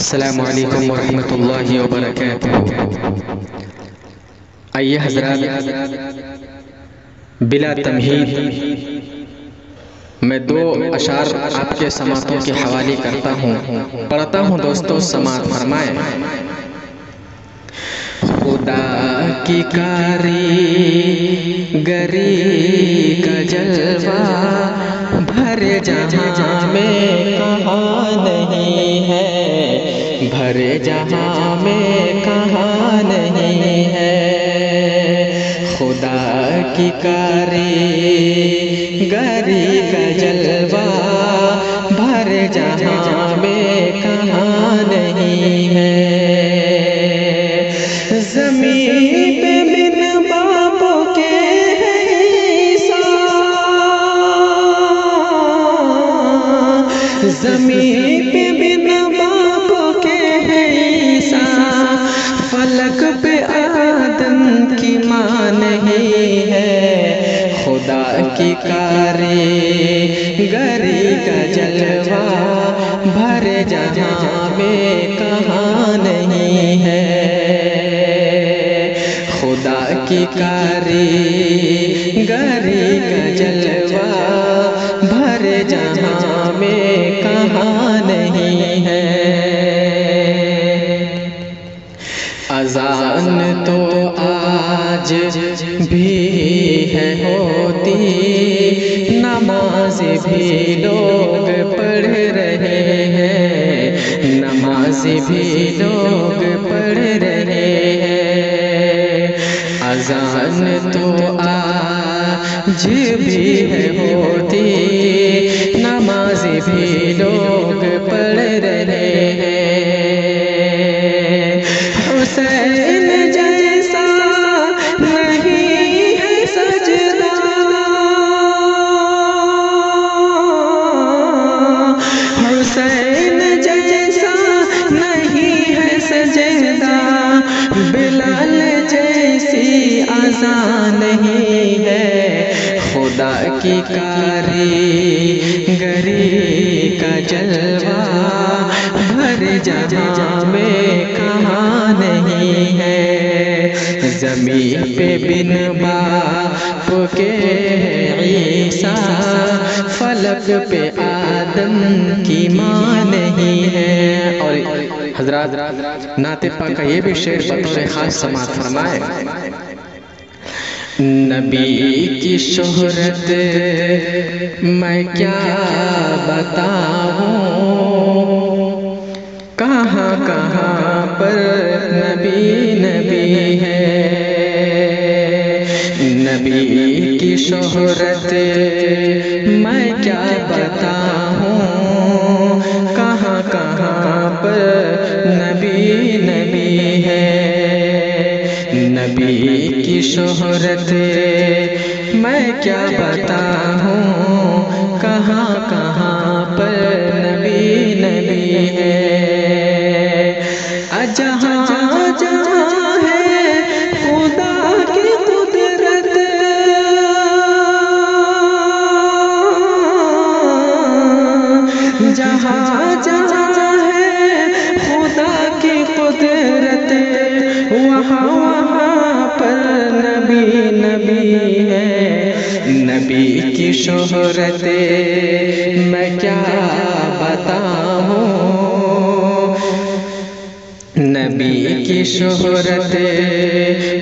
السلام علیکم ورحمۃ اللہ وبرکاتہ۔ آئیے حضرات، بلا تمہید میں دو اشعار آپ کے سماعتوں کے حوالے کرتا ہوں، پڑھتا ہوں دوستو، سماعت فرمائیں۔ خدا کی کاری گری کا جلوہ بھرے جہاں میں کہاں نہیں ہے، بھرے جہاں میں کہاں نہیں ہے۔ خدا کی کاری گری کا جلوہ بھرے جہاں میں کہاں نہیں ہے۔ زمین پہ بن باپ کے زمین پہ بن باپ کے عیسیٰ، فلک پہ آدم کی ماں نہیں ہے۔ خدا کی کاری گری کا جلوہ بھرے جہاں میں کہاں نہیں ہے۔ خدا کی کاری گری کا جلوہ بھرے جہاں میں کہاں نہیں ہے۔ اذان تو آج بھی ہے ہوتی، نماز بھی لوگ پڑھ رہے ہیں، نماز بھی لوگ پڑھ رہے ہیں۔ اذان تو آج بھی ہے ہوتی، نماز بھی لوگ پڑھ رہے ہیں۔ حسین جیسا نہیں ہے سجدہ، حسین جیسا نہیں ہے سجدہ، بلال جیسی اذان نہیں ہے۔ خدا کی کاری گری کا جلوہ بھرے جہاں میں کہاں نہیں ہے۔ زمین پہ بن باپ کے عیسیٰ، فلک پہ آدم کی ماں نہیں ہے۔ اور حضرات، نعت پاک کا یہ بھی شعر بطور خاص سماعت فرمائے۔ نبی کی شہرت میں کیا بتاؤں، کہاں کہاں پر نبی نبی ہے۔ نبی کی شہرت میں کیا بتاؤں، کہاں کہاں پر نبی نبی ہے۔ نبی کی شہرت میں کیا بتاؤں، کہاں کہاں پر نبی نبی ہے۔ جہاں جہاں ہے خدا کی قدرت، جہاں جہاں ہے خدا کی قدرت، وہاں وہاں پر نبی نبی ہے۔ نبی کی شہرت میں کیا بتاؤں، نبی کی شہرت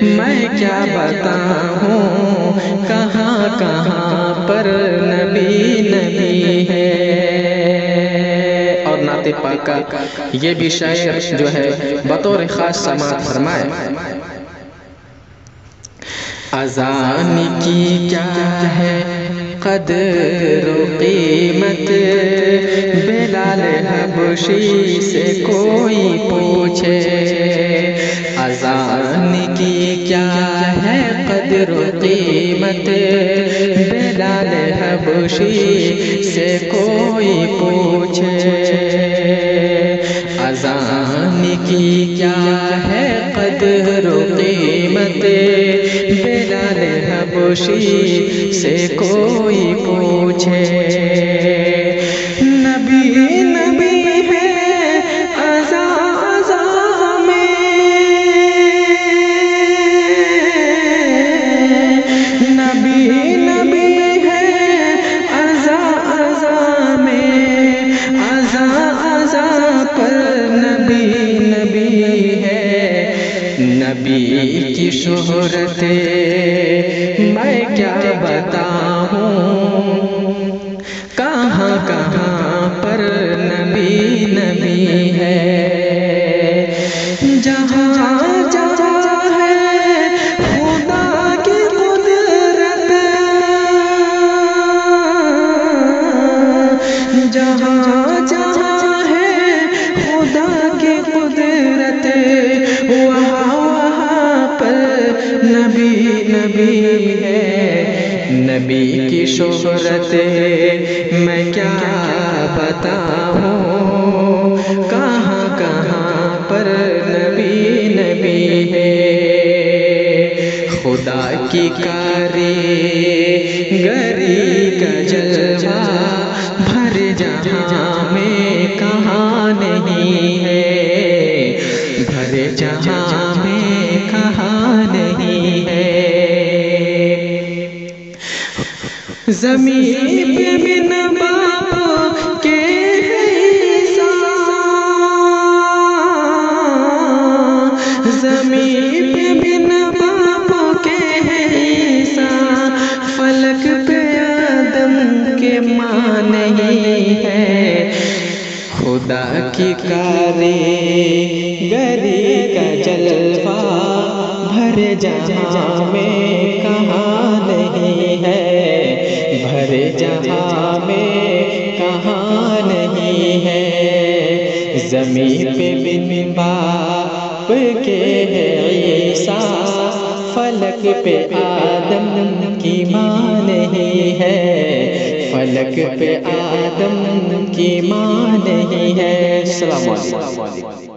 میں کیا بتاؤں، کہاں کہاں پر نبی نبی ہے۔ اور نعت پاک کا یہ بھی شاعر جو ہے بطور خاص سماعت فرمائے۔ اذان کی کیا ہے قدر و قیمت، بلال حبشی سے کوئی پوچھے۔ اذان کی کیا ہے قدر و قیمت، بلال حبشی سے کوئی پوچھے۔ اذان کی کیا ہے قدر و قیمت، بلال حبشی سے کوئی پوچھے۔ نبی نبی ہے اذان نبی کی شہرت میں کیا بتاؤں، کہاں کہاں پر نبی نبی ہے، جہاں جہاں ہے خدا کی قدرت، جہاں جہاں ہے خدا کی قدرت، وہاں پر نبی نبی ہے۔ نبی کی شہرت میں کیا بتاؤں، کہاں کہاں پر نبی نبی ہے۔ خدا کی کاریگری کا جلوہ بھر جہاں میں کہاں نہیں ہے، بھر جہاں میں کہاں نہیں ہے۔ زمین پہ بن باپ کے زمین پہ بن باپ کے حساب، فلک پہ آدم کے ماں نہیں ہے۔ خدا کی کاریگری کا جلوہ بھر جہاں میں کہاں نہیں ہے، بھر جہاں میں کہاں نہیں ہے۔ زمین پہ بن باپ کے عیسیٰ، فلک پہ آدم کی ماں نہیں ہے، فلک پہ آدم کی ماں نہیں ہے۔ السلام علیکم۔